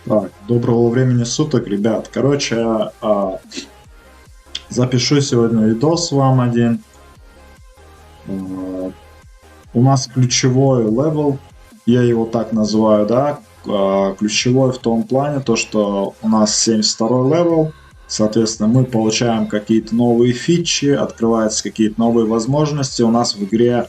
Так, доброго времени суток, ребят. Короче, запишу сегодня видос вам один. А, У нас ключевой левел, я его так называю, да. Ключевой в том плане, то, что у нас 72 левел, соответственно, мы получаем какие-то новые фичи, открываются какие-то новые возможности. У нас в игре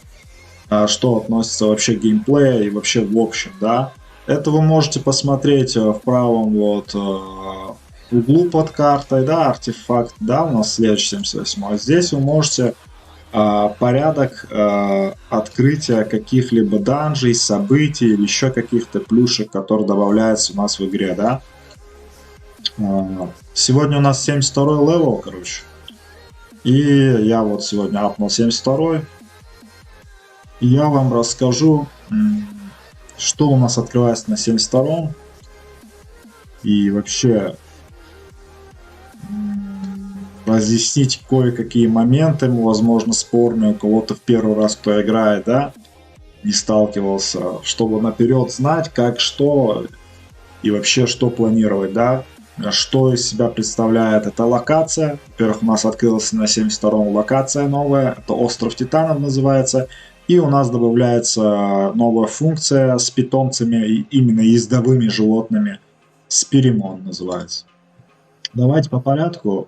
что относится вообще к геймплею и вообще в общем, да. Это вы можете посмотреть в правом вот углу под картой, да, артефакт, да, у нас следующий 78. А здесь вы можете порядок открытия каких-либо данжей, событий или еще каких-то плюшек, которые добавляются у нас в игре, да. Сегодня у нас 72 левел, короче. И я вот сегодня апнул 72. И я вам расскажу, что у нас открывается на 72-м. И вообще разъяснить кое-какие моменты, возможно, спорные, у кого-то в первый раз, кто играет, да, не сталкивался, чтобы наперед знать, как, что и вообще, что планировать, да, что из себя представляет эта локация. Во-первых, у нас открылась на 72-м локация новая, это Остров Титанов называется, и у нас добавляется новая функция с питомцами, именно ездовыми животными, Спиримон называется. Давайте по порядку.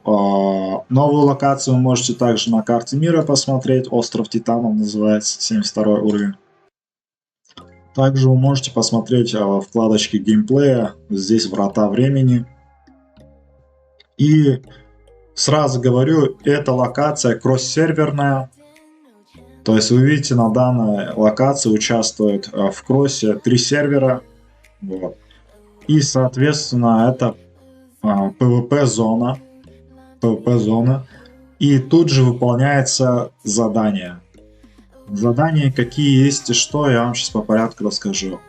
Новую локацию вы можете также на карте мира посмотреть. Остров Титанов называется, 72 уровень. Также вы можете посмотреть вкладочки геймплея. Здесь врата времени. И сразу говорю, эта локация кросс-серверная. То есть вы видите, на данной локации участвуют в кроссе 3 сервера. Вот. И, соответственно, это PvP-зона. PvP-зона. И тут же выполняется задание. Задания какие есть и что, я вам сейчас по порядку расскажу.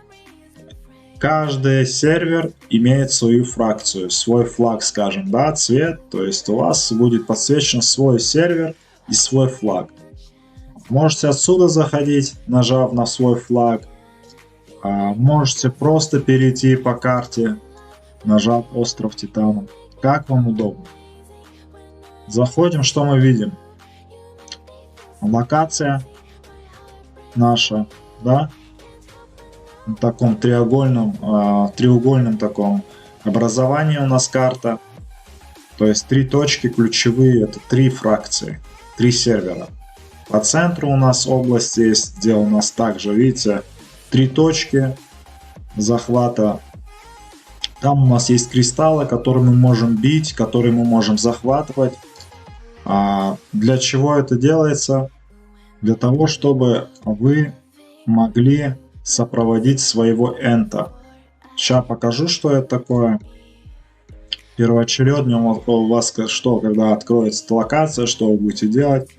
Каждый сервер имеет свою фракцию, свой флаг, скажем, да, цвет. То есть у вас будет подсвечен свой сервер и свой флаг. Можете отсюда заходить, нажав на свой флаг. Можете просто перейти по карте, нажав Остров Титанов. Как вам удобно. Заходим, что мы видим? Локация наша, да, в таком треугольном таком образовании у нас карта. То есть 3 точки ключевые, это 3 фракции, 3 сервера. По центру у нас область есть, где у нас также, видите, 3 точки захвата. Там у нас есть кристаллы, которые мы можем бить, которые мы можем захватывать. Для чего это делается? Для того, чтобы вы могли сопроводить своего энта. Сейчас покажу, что это такое. Первоочередно у вас что, когда откроется локация, что вы будете делать?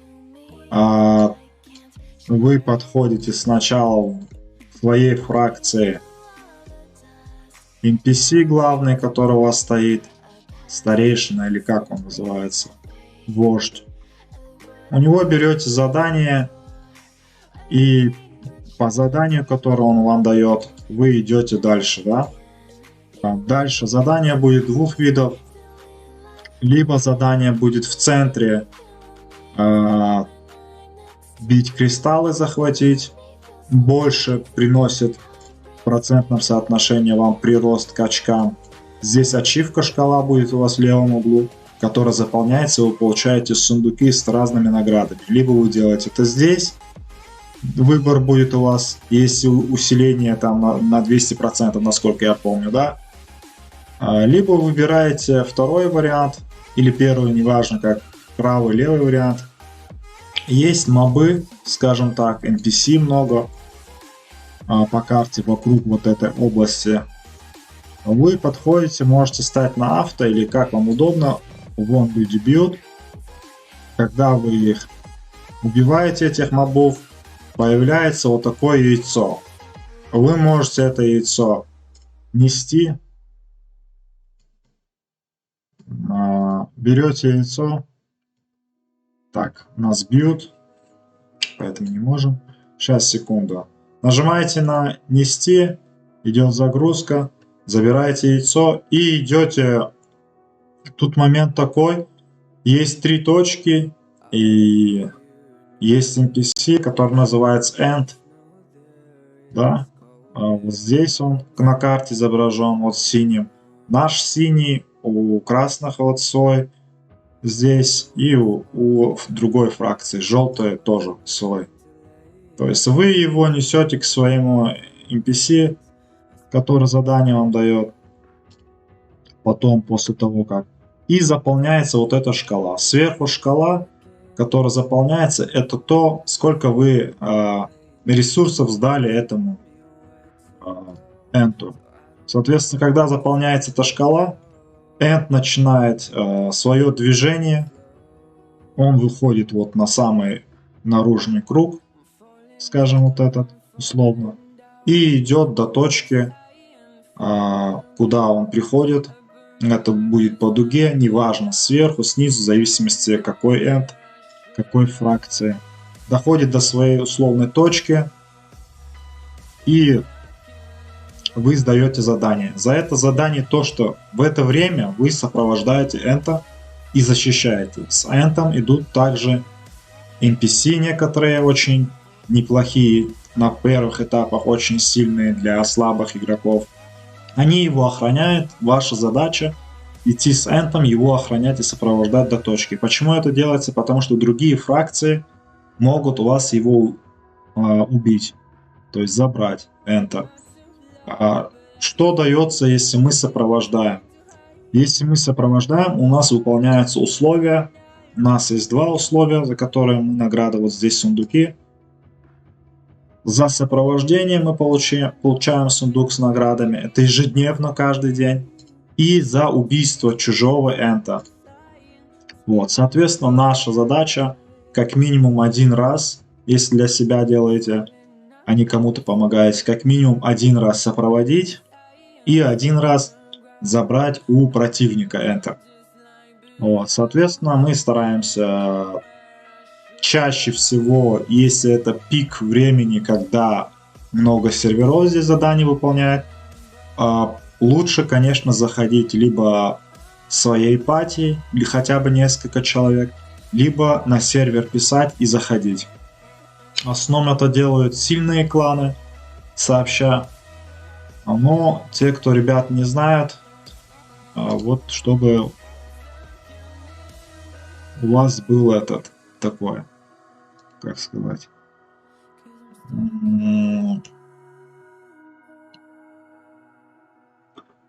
Вы подходите сначала к своей фракции NPC главный, который у вас стоит, старейшина или как он называется, вождь. У него берете задание, и по заданию, которое он вам дает, вы идете дальше, да? Дальше задание будет двух видов. Либо задание будет в центре бить кристаллы, захватить. Больше приносит в процентном соотношении вам прирост к очкам. Здесь ачивка шкала будет у вас в левом углу, которая заполняется, и вы получаете сундуки с разными наградами. Либо вы делаете это здесь. Выбор будет у вас, есть усиление там на 200%, насколько я помню, да? Либо выбираете второй вариант, или первый, неважно как, правый, левый вариант. Есть мобы, скажем так, NPC много по карте вокруг вот этой области. Вы подходите, можете стать на авто или как вам удобно. Вон люди бьют. Когда вы их убиваете, этих мобов, появляется вот такое яйцо. Вы можете это яйцо нести. Берете яйцо. Так, нас бьют, поэтому не можем. Сейчас, секунду. Нажимаете на «Нести», идет загрузка. забираете яйцо и идете. Тут момент такой, есть 3 точки и есть NPC, который называется End, да. Вот здесь он на карте изображен вот синим. Наш синий у красных вот свой здесь и у другой фракции желтый тоже свой. То есть вы его несете к своему NPC, который задание вам дает. Потом, после того как. И заполняется вот эта шкала. Сверху шкала, которая заполняется, это то, сколько вы ресурсов сдали этому энту. Соответственно, когда заполняется эта шкала, энт начинает свое движение. Он выходит вот на самый наружный круг, скажем, вот этот, условно, и идет до точки, куда он приходит. Это будет по дуге, неважно, сверху, снизу, в зависимости какой энд, какой фракции. Доходит до своей условной точки, и вы сдаете задание. За это задание то, что в это время вы сопровождаете энта и защищаете. С энтом идут также NPC некоторые очень неплохие, на первых этапах очень сильные для слабых игроков. Они его охраняют, ваша задача идти с энтом, его охранять и сопровождать до точки. Почему это делается? Потому что другие фракции могут у вас его убить, то есть забрать энта. Что дается, если мы сопровождаем? Если мы сопровождаем, у нас выполняются условия. У нас есть 2 условия, за которые мы награды, вот здесь сундуки. За сопровождение мы получаем сундук с наградами. Это ежедневно, каждый день. И за убийство чужого энта. Вот, соответственно, наша задача как минимум 1 раз, если для себя делаете, а не кому-то помогаете, как минимум 1 раз сопроводить и 1 раз забрать у противника энта. Вот, соответственно, мы стараемся чаще всего, если это пик времени, когда много серверов здесь заданий выполняет, лучше, конечно, заходить либо своей пати, или хотя бы несколько человек, либо на сервер писать и заходить. В основном это делают сильные кланы, сообща. Но те, кто ребят не знают, вот чтобы у вас был этот такой, как сказать,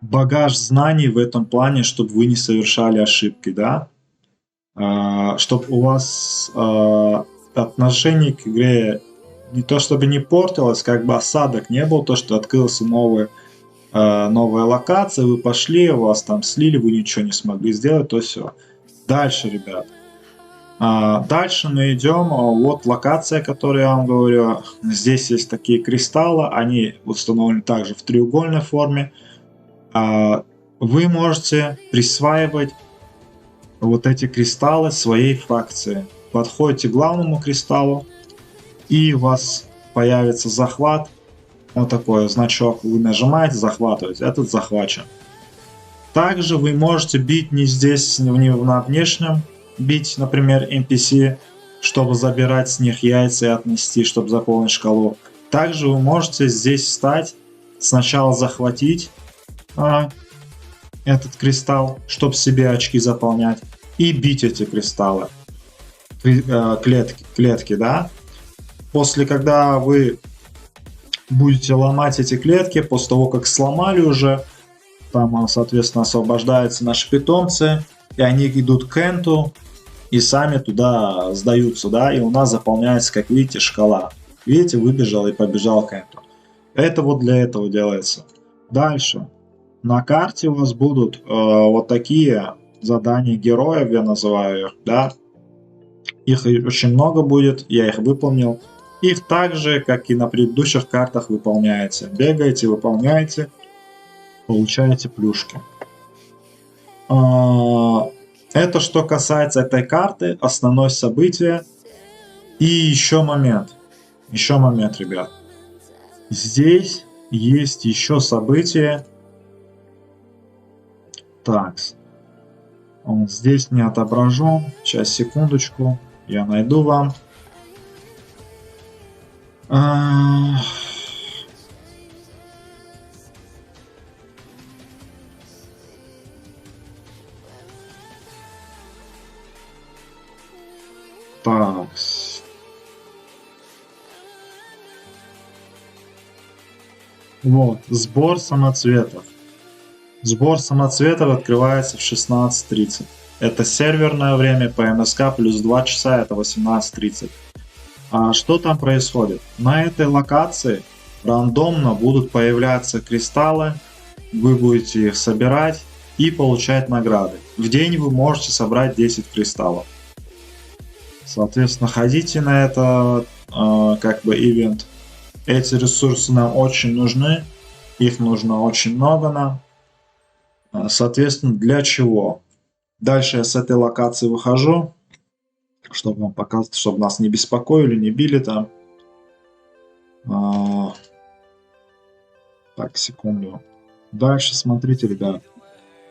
багаж знаний в этом плане, чтобы вы не совершали ошибки, да, чтобы у вас отношение к игре не то чтобы не портилось, как бы осадок не был, то что открылся новая локация, вы пошли, вас там слили, вы ничего не смогли сделать, то все. Дальше, ребят. Дальше мы идем, вот локация, которую я вам говорю, здесь есть такие кристаллы, они установлены также в треугольной форме. Вы можете присваивать вот эти кристаллы своей фракции. Подходите к главному кристаллу, и у вас появится захват, вот такой значок, вы нажимаете, захватываете, этот захвачен. Также вы можете бить не здесь, не на внешнем, бить, например, NPC, чтобы забирать с них яйца и отнести, чтобы заполнить шкалу. Также вы можете здесь встать, сначала захватить этот кристалл, чтобы себе очки заполнять, и бить эти кристаллы, клетки, да. После, когда вы будете ломать эти клетки, после того, как сломали уже, там, соответственно, освобождаются наши питомцы, и они идут к энту, и сами туда сдаются, да, и у нас заполняется, как видите, шкала. Видите, выбежал и побежал к энту. Это вот для этого делается. Дальше. На карте у вас будут вот такие задания героев, я называю их, да. Их очень много будет, я их выполнил. Их также, как и на предыдущих картах, выполняете. Бегаете, выполняете, получаете плюшки. Это что касается этой карты, основное событие. И еще момент, ребят. Здесь есть еще событие, Так, он здесь не отображен. Сейчас, секундочку, я найду вам. Так. Вот, сбор самоцветов. Сбор самоцветов открывается в 16:30. Это серверное время по МСК плюс 2 часа, это 18:30. А что там происходит? На этой локации рандомно будут появляться кристаллы, вы будете их собирать и получать награды. В день вы можете собрать 10 кристаллов. Соответственно, ходите на это ивент. Эти ресурсы нам очень нужны, их нужно очень много нам. Соответственно, для чего? Дальше я с этой локации выхожу, чтобы вам показать, чтобы нас не беспокоили, не били там. Так, секунду. Дальше смотрите, ребят.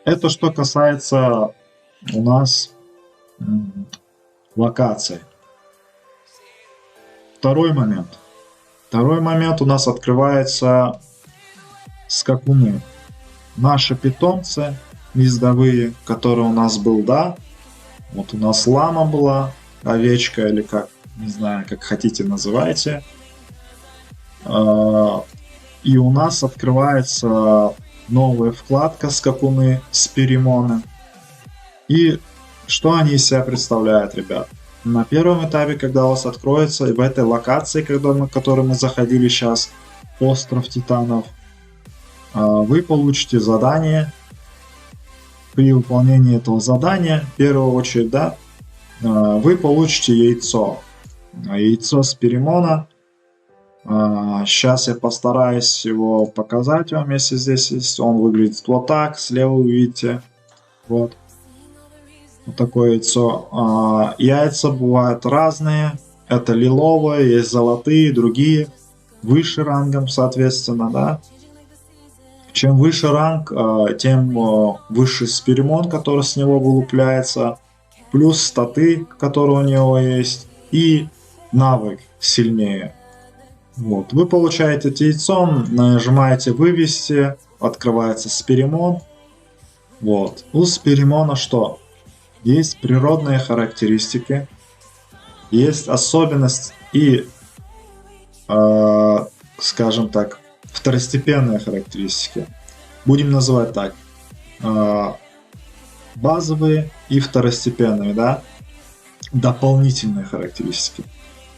Это что касается у нас локаций. Второй момент. Второй момент у нас открывается скакуны. Наши питомцы ездовые, которые у нас был, да. Вот у нас лама была, овечка или как, не знаю, как хотите называйте. И у нас открывается новая вкладка скакуны с перемона. И что они из себя представляют, ребят? На первом этапе, когда у вас откроется, в этой локации, в которой мы заходили сейчас, остров Титанов, вы получите задание. При выполнении этого задания, в первую очередь, да, вы получите яйцо. Яйцо с перемона. Сейчас я постараюсь его показать вам, если здесь есть. Он выглядит вот так. Слева вы видите. Вот. Вот такое яйцо. Яйца бывают разные. Это лиловые, есть золотые, другие. Выше рангом, соответственно, да. Чем выше ранг, тем выше сперимон, который с него вылупляется. Плюс статы, которые у него есть. И навык сильнее. Вот. Вы получаете это яйцо, нажимаете вывести, открывается сперимон. Вот. У сперимона что? Есть природные характеристики, есть особенность и, скажем так, второстепенные характеристики. Будем называть так. Базовые и второстепенные, да? Дополнительные характеристики.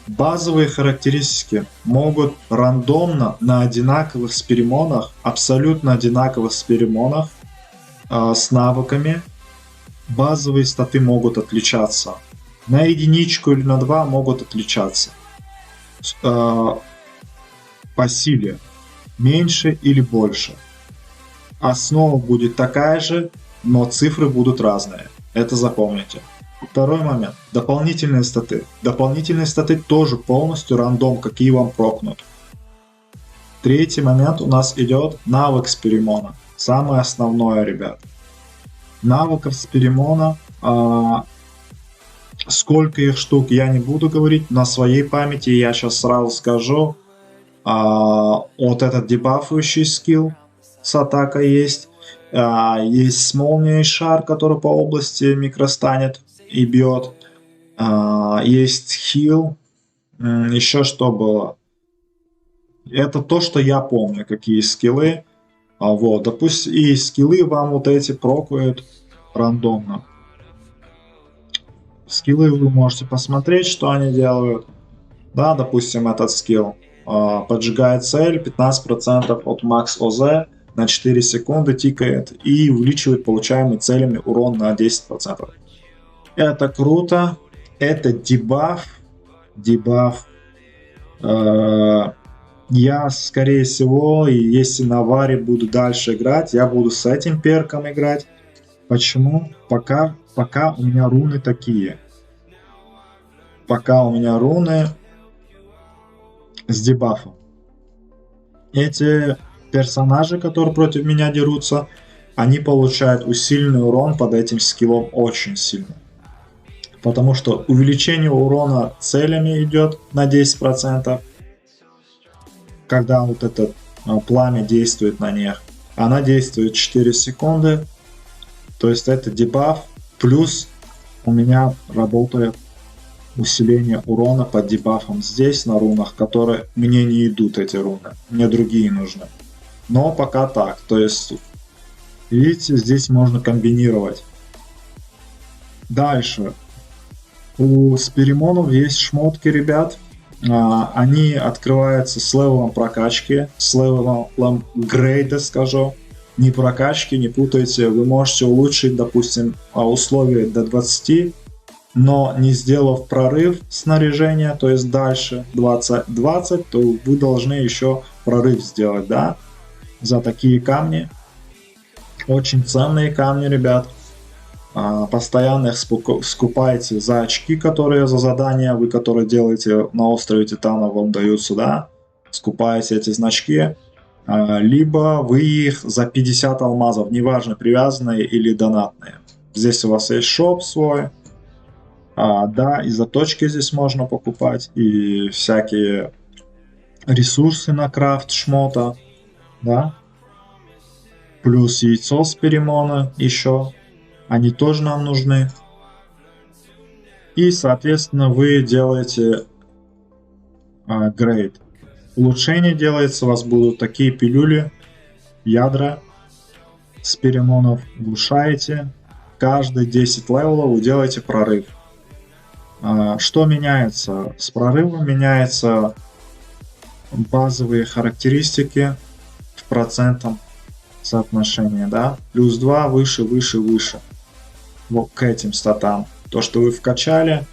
Базовые характеристики могут рандомно на одинаковых сперимонах, абсолютно одинаковых сперимонах с навыками. Базовые статы могут отличаться. На единичку или на 2 могут отличаться. По силе меньше или больше. Основа будет такая же, но цифры будут разные. Это запомните. Второй момент. Дополнительные статы. Дополнительные статы тоже полностью рандом, какие вам прокнут. Третий момент у нас идет навык сперимона. Самое основное, ребят. Навыков сперимона, сколько их штук, я не буду говорить. На своей памяти я сейчас сразу скажу. Вот этот дебафующий скилл с атакой есть. Есть с молнией шар, который по области микростанет и бьет. Есть хил. Еще что было? Это то, что я помню, какие скиллы. Вот, допустим, и скиллы вам вот эти прокают рандомно. Скиллы вы можете посмотреть, что они делают. Да, допустим, этот скилл поджигает цель, 15% от макс ОЗ на 4 секунды тикает и увеличивает получаемый целями урон на 10%. Это круто. Это дебаф. Я, скорее всего, если на варе буду дальше играть, я буду с этим перком играть. Почему? Пока у меня руны такие. Пока у меня руны с дебафом. Эти персонажи, которые против меня дерутся, они получают усиленный урон под этим скиллом очень сильно. Потому что увеличение урона целями идет на 10%, когда вот это пламя действует на них. Она действует 4 секунды, то есть это дебаф, плюс у меня работает усиление урона под дебафом здесь на рунах, которые мне не идут эти руны, мне другие нужны. Но пока так, то есть видите, здесь можно комбинировать. Дальше. У спиримонов есть шмотки, ребят. Они открываются с левелом прокачки, с левелом грейда, скажу. Не прокачки, не путайте. Вы можете улучшить, допустим, условия до 20, но не сделав прорыв снаряжения, то есть дальше 20, то вы должны еще прорыв сделать, да, за такие камни. Очень ценные камни, ребят. Постоянно их скупаете за очки, которые за задания, вы которые делаете на острове Титанов, вам дают сюда. Скупаете эти значки. Либо вы их за 50 алмазов, неважно, привязанные или донатные. Здесь у вас есть шоп свой. Да, и заточки здесь можно покупать, и всякие ресурсы на крафт шмота, да. Плюс яйцо с перемона еще. Они тоже нам нужны. И, соответственно, вы делаете грейд. Улучшение делается, у вас будут такие пилюли, ядра с перемонов. Улучшаете. Каждые 10 левелов вы делаете прорыв. Что меняется? С прорывом меняются базовые характеристики в процентном соотношении, да? Плюс 2, выше, выше, выше. Вот к этим статам. То, что вы вкачали,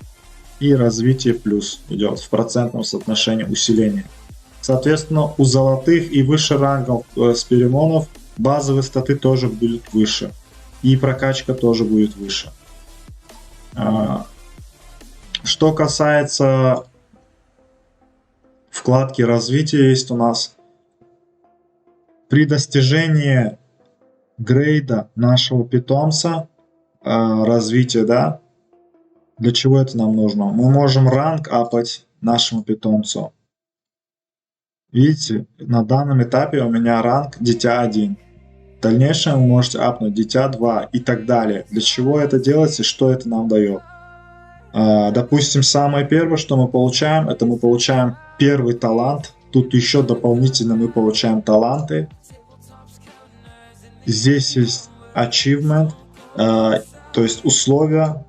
и развитие плюс идет в процентном соотношении усиления. Соответственно, у золотых и выше рангов спиримонов базовые статы тоже будут выше. И прокачка тоже будет выше. Что касается вкладки развития, есть у нас при достижении грейда нашего питомца, развития, да, для чего это нам нужно? Мы можем ранг апать нашему питомцу. Видите, на данном этапе у меня ранг дитя 1. В дальнейшем вы можете апнуть дитя 2 и так далее. Для чего это делается и что это нам дает? Допустим, самое первое, что мы получаем, это мы получаем первый талант. Тут еще дополнительно мы получаем таланты. Здесь есть achievement, то есть условия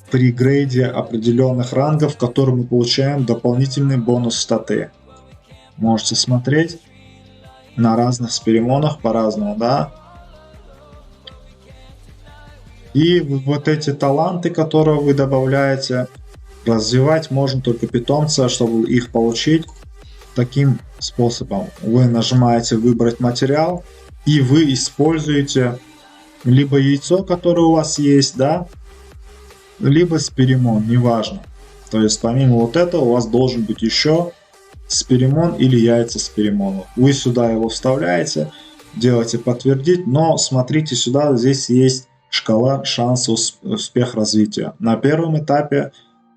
при грейде определенных рангов, в которых мы получаем дополнительный бонус статы. Можете смотреть на разных спиримонах по-разному, да. И вот эти таланты, которые вы добавляете, развивать можно только питомца, чтобы их получить таким способом. Вы нажимаете «Выбрать материал», и вы используете либо яйцо, которое у вас есть, да, либо спиримон, неважно. То есть помимо вот этого у вас должен быть еще спиримон или яйца спиримона. Вы сюда его вставляете, делаете подтвердить, но смотрите сюда, здесь есть шкала шанса успех развития. На первом этапе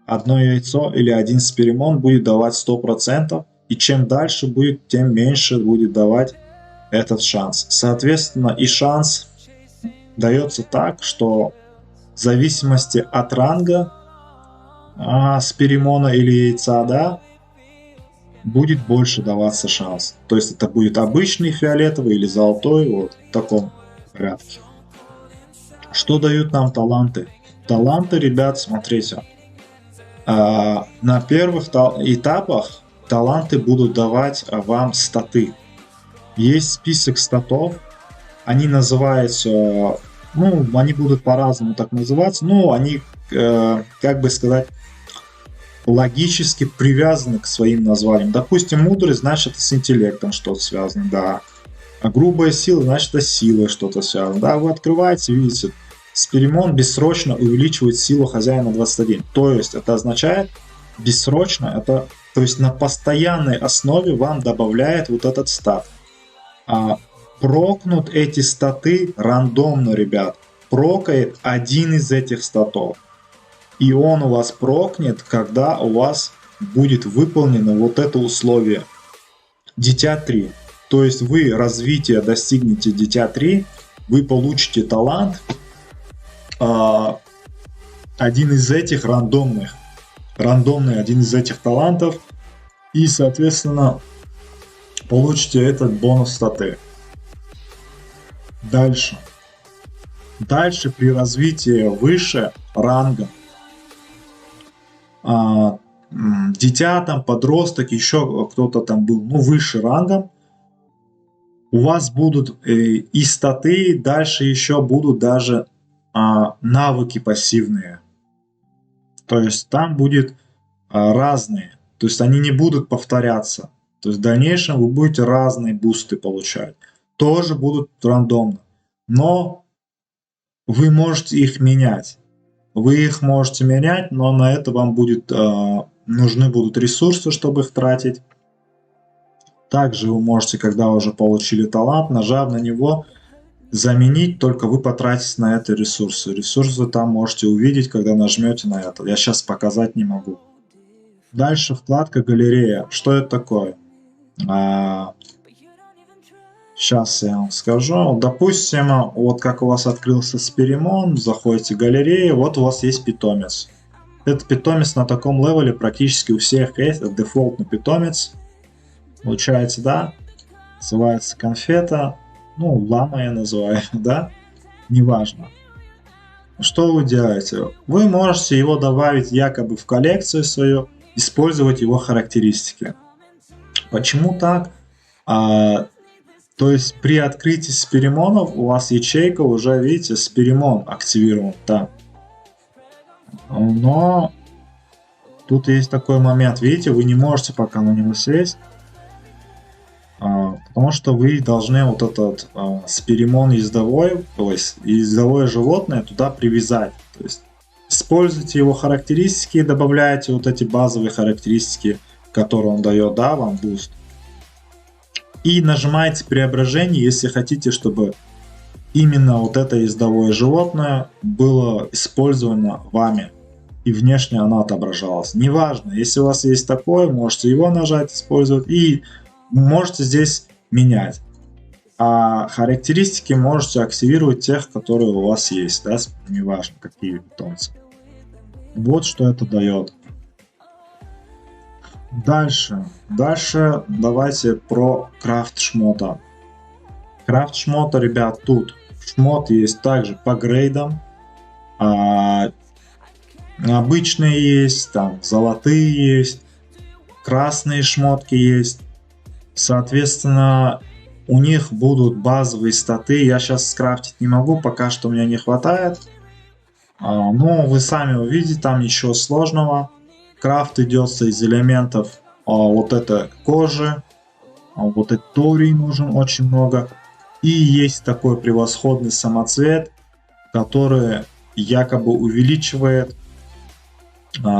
одно яйцо или один спиримон будет давать 100%, и чем дальше будет, тем меньше будет давать этот шанс. Соответственно, и шанс дается так, что в зависимости от ранга спиримона или яйца, да, будет больше даваться шанс. То есть это будет обычный фиолетовый или золотой, вот в таком порядке. Что дают нам таланты? Таланты, ребят, смотрите. На первых этапах таланты будут давать вам статы. Есть список статов. Они называются, ну, они будут по-разному так называться, но они, как бы сказать, логически привязаны к своим названиям. Допустим, мудрость, значит, это с интеллектом что-то связано, да. А грубая сила, значит, это с силой что-то связано. Да, вы открываете, видите, спиримон бессрочно увеличивает силу хозяина 21. То есть это означает бессрочно, это, то есть на постоянной основе вам добавляет вот этот стат. прокнут эти статы рандомно, ребят. Прокает один из этих статов. И он у вас прокнет, когда у вас будет выполнено вот это условие. Дитя 3. То есть вы развитие достигнете Дитя 3, вы получите талант, один из этих рандомный один из этих талантов, и, соответственно, получите этот бонус статы. Дальше при развитии выше ранга, дитя там, подросток, еще кто-то там был, ну, выше рангом, у вас будут и статы, дальше еще будут даже навыки пассивные. То есть там будет разные. То есть они не будут повторяться. То есть в дальнейшем вы будете разные бусты получать. Тоже будут рандомно. Но вы можете их менять. Вы их можете менять, но на это вам будет, нужны будут ресурсы, чтобы их тратить. Также вы можете, когда уже получили талант, нажав на него, заменить, только вы потратите на это ресурсы. Ресурсы там можете увидеть, когда нажмете на это. Я сейчас показать не могу. Дальше вкладка галерея. Что это такое? Сейчас я вам скажу. Допустим, вот как у вас открылся Спиримон, заходите в галерею, вот у вас есть питомец. Этот питомец на таком левеле практически у всех есть, это дефолтный питомец. Получается, да? Называется конфета. Ну, лама я называю, да? Неважно. Что вы делаете? Вы можете его добавить якобы в коллекцию свою, использовать его характеристики. Почему так? То есть при открытии спиримонов у вас ячейка уже, видите, спиримон активирован, да. Но тут есть такой момент, видите, вы не можете пока на него сесть, потому что вы должны вот этот спиримон ездовой, то есть ездовое животное туда привязать. То есть используйте его характеристики, добавляете вот эти базовые характеристики, которые он дает, да, вам буст. И нажимаете преображение, если хотите, чтобы именно вот это ездовое животное было использовано вами. И внешне оно отображалось. Неважно, если у вас есть такое, можете его нажать, использовать. И можете здесь менять. А характеристики можете активировать тех, которые у вас есть. Да? Неважно, какие питомцы. Вот что это дает. Дальше давайте про крафт шмота. Крафт шмота, ребят, тут шмот есть также по грейдам. Обычные есть, там золотые есть, красные шмотки есть. Соответственно, у них будут базовые статы. Я сейчас скрафтить не могу, пока что мне не хватает. Но вы сами увидите, там ничего сложного. Крафт идется из элементов вот этой кожи, вот этой тории нужен очень много. И есть такой превосходный самоцвет, который якобы увеличивает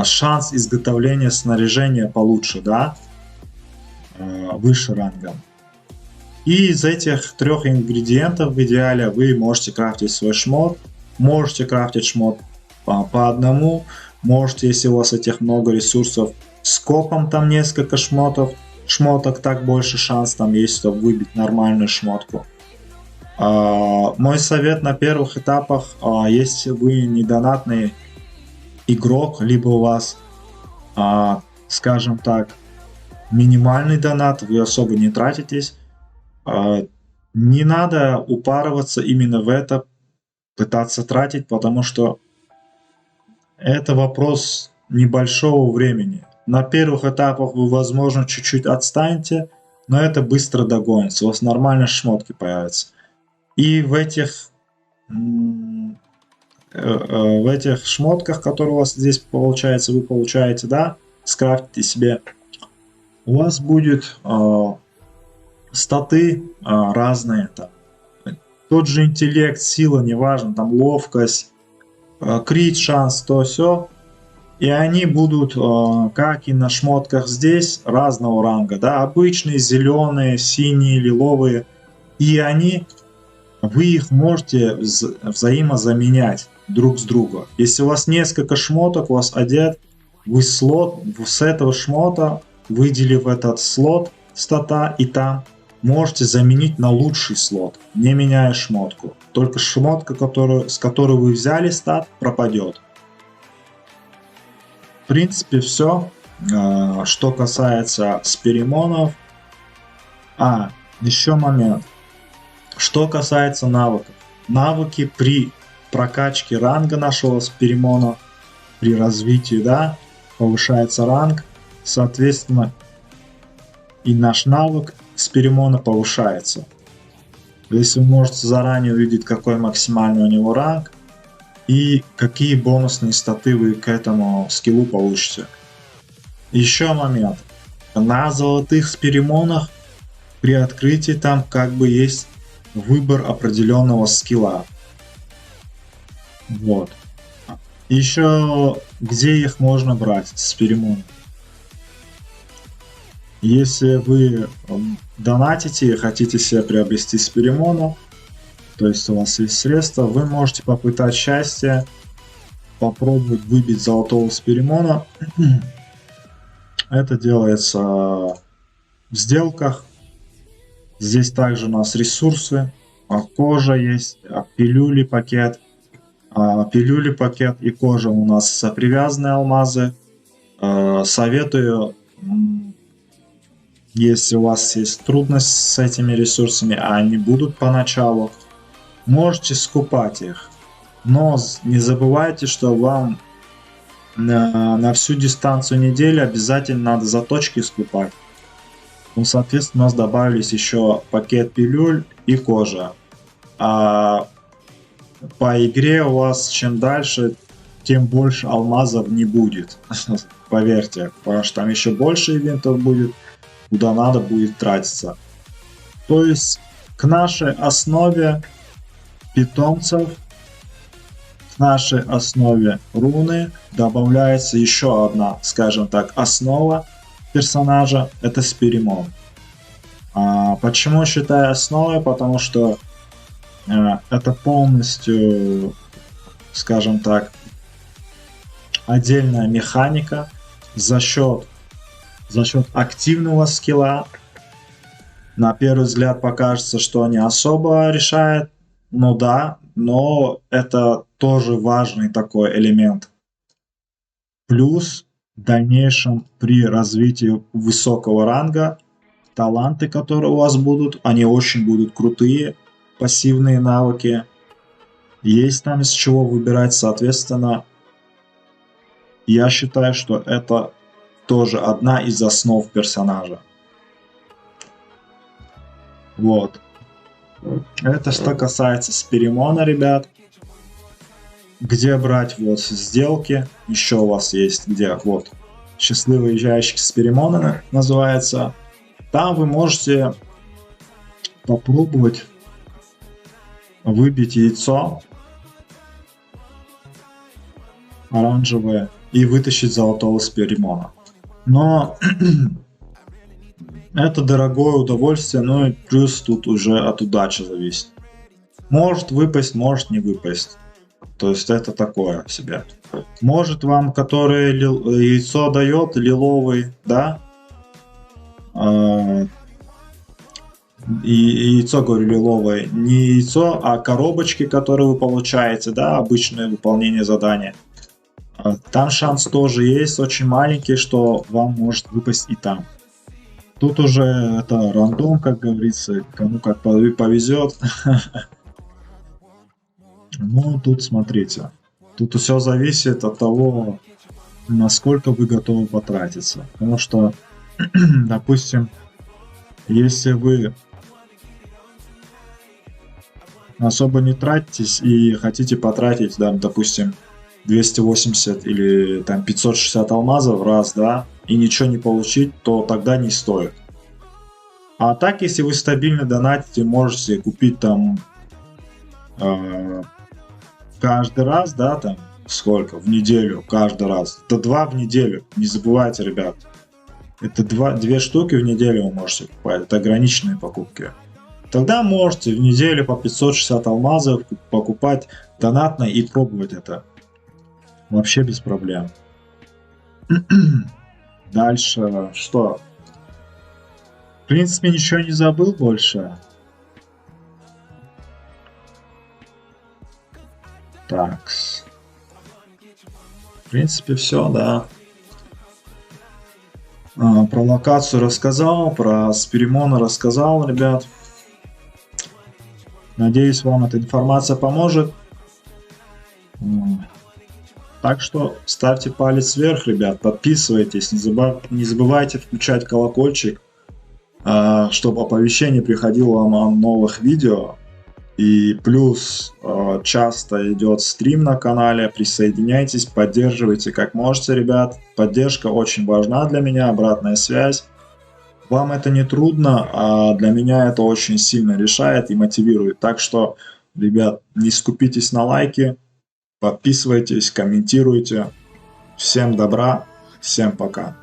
шанс изготовления снаряжения получше, да, выше рангом. И из этих трех ингредиентов в идеале вы можете крафтить свой шмот. Можете крафтить шмот по одному. Можете, если у вас этих много ресурсов, с копом там несколько шмоток, так больше шанс там есть, чтобы выбить нормальную шмотку. Мой совет на первых этапах, если вы не донатный игрок, либо у вас, скажем так, минимальный донат, вы особо не тратитесь, не надо упарываться именно в это, пытаться тратить, потому что это вопрос небольшого времени. На первых этапах вы, возможно, чуть-чуть отстанете, но это быстро догонится, у вас нормальные шмотки появятся. И в этих шмотках, которые у вас здесь получается, вы получаете, да, скрафтите себе, у вас будет статы разные, там, тот же интеллект, сила, неважно, там ловкость, крит шанс, то все, и они будут, как и на шмотках здесь, разного ранга, да, обычные, зеленые, синие, лиловые, И вы их можете взаимозаменять друг с другом. Если у вас несколько шмоток, у вас одет, вы слот с этого шмота, выделив этот слот стата, и там можете заменить на лучший слот, не меняя шмотку. Только шмотка, с которой вы взяли стат, пропадет. В принципе, все, что касается сперимонов. Еще момент. Что касается навыков. Навыки при прокачке ранга нашего сперимона, при развитии, да, повышается ранг, соответственно, и наш навык сперимона повышается. Если вы можете заранее увидеть, какой максимальный у него ранг и какие бонусные статы вы к этому скиллу получите. Еще момент. На золотых сперимонах при открытии там как бы есть выбор определенного скилла. Вот. Еще где их можно брать, сперимон? Если вы донатите и хотите себе приобрести сперимона, то есть у вас есть средства, вы можете попытать счастье, попробовать выбить золотого сперимона. Это делается в сделках. Здесь также у нас ресурсы, кожа есть, пилюли пакет. Пилюли пакет и кожа у нас привязанные алмазы. Советую, если у вас есть трудность с этими ресурсами, а они будут поначалу, можете скупать их. Но не забывайте, что вам на всю дистанцию недели обязательно надо заточки скупать. Ну, соответственно, у нас добавились еще пакет пилюль и кожа. А по игре у вас чем дальше, тем больше алмазов не будет. Поверьте, потому что там еще больше ивентов будет, куда надо будет тратиться. То есть к нашей основе питомцев, к нашей основе руны добавляется еще одна, скажем так, основа персонажа, это сперимон. Почему считаю основой? Потому что это полностью, скажем так, отдельная механика за счет активного скилла. На первый взгляд покажется, что они особо решают, ну да, но это тоже важный такой элемент. Плюс в дальнейшем при развитии высокого ранга таланты, которые у вас будут, они очень будут крутые, пассивные навыки. Есть там из чего выбирать, соответственно, я считаю, что это тоже одна из основ персонажа. Вот. Это что касается сперимона, ребят. Где брать вот сделки? Еще у вас есть где? Вот. Счастливые ящики сперимона называется. Там вы можете попробовать выбить яйцо оранжевое и вытащить золотого сперимона. Но это дорогое удовольствие, ну и плюс тут уже от удачи зависит. Может выпасть, может не выпасть. То есть это такое себе. Может вам, которое яйцо дает, лиловый, да? И яйцо, говорю, лиловое. Не яйцо, а коробочки, которые вы получаете, да, обычное выполнение задания. Там шанс тоже есть, очень маленький, что вам может выпасть и там. Тут уже это рандом, как говорится, кому как повезет. Ну, тут смотрите. Тут все зависит от того, насколько вы готовы потратиться. Потому что, допустим, если вы особо не тратитесь и хотите потратить, да, допустим, 280 или там 560 алмазов раз, да, и ничего не получить, то тогда не стоит. А так, если вы стабильно донатите, можете купить там каждый раз, да, там сколько? В неделю, каждый раз. Это 2 в неделю. Не забывайте, ребят. Это 2 штуки в неделю вы можете покупать. Это ограниченные покупки. тогда можете в неделю по 560 алмазов покупать донатно и пробовать это. Вообще без проблем. Дальше что? В принципе, ничего не забыл больше. Так. В принципе, все, да. Про локацию рассказал, про Спиримона рассказал, ребят. Надеюсь, вам эта информация поможет. Так что ставьте палец вверх, ребят, подписывайтесь, не забывайте включать колокольчик, чтобы оповещение приходило вам о новых видео. И плюс часто идет стрим на канале, присоединяйтесь, поддерживайте как можете, ребят. Поддержка очень важна для меня, обратная связь. Вам это не трудно, а для меня это очень сильно решает и мотивирует. Так что, ребят, не скупитесь на лайки, подписывайтесь, комментируйте. Всем добра, всем пока.